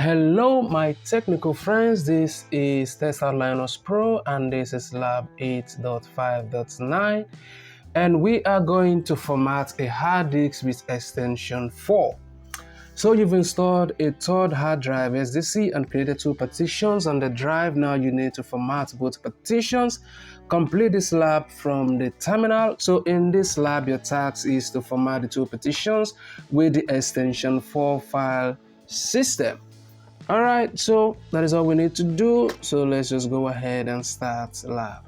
Hello my technical friends, this is TestOut Linux Pro and this is lab 8.5.9 and we are going to format a hard disk with extension 4. So you've installed a third hard drive SDC and created 2 partitions on the drive. Now you need to format both partitions. Complete this lab from the terminal. So in this lab your task is to format the 2 partitions with the extension 4 file system. Alright, so that is all we need to do. So let's just go ahead and start lab.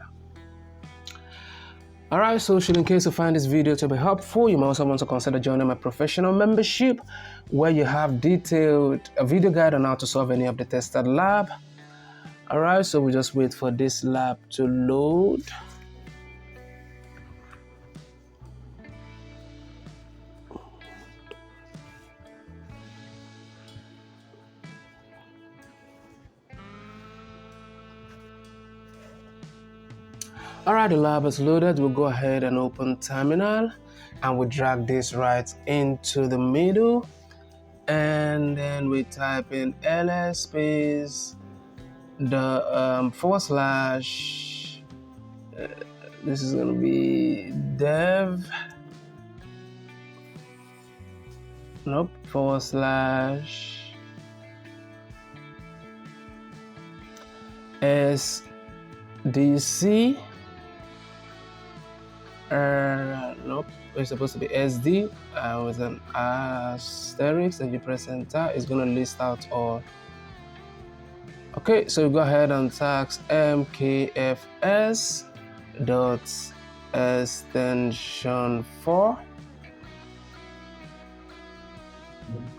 Alright, so in case you find this video to be helpful, you might also want to consider joining my professional membership where you have detailed video guide on how to solve any of the tested lab. Alright, so we just wait for this lab to load. Alright, the lab is loaded. We'll go ahead and open terminal and we drag this right into the middle, and then we type in ls space the / this is going to be dev /sdc it's supposed to be SD with an asterisk, and you press enter. It's going to list out all. Okay, so you go ahead and tax mkfs dot extension 4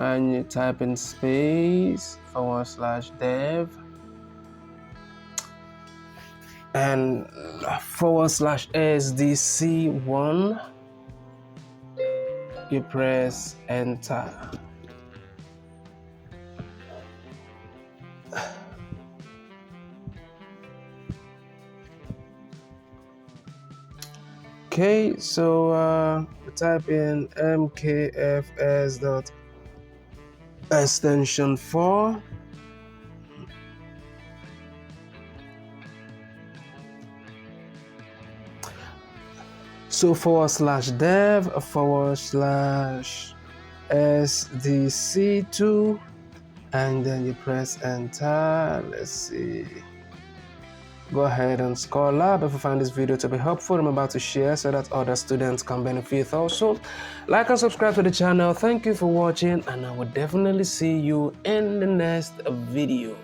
and you type in space /dev and /sdc1, you press enter. Okay, so type in mkfs dot extension 4 so /dev /sdc2 and then you press enter. Let's see. Go ahead and score lab. If you find this video to be helpful, remember to share so that other students can benefit also. Like and subscribe to the channel. Thank you for watching and I will definitely see you in the next video.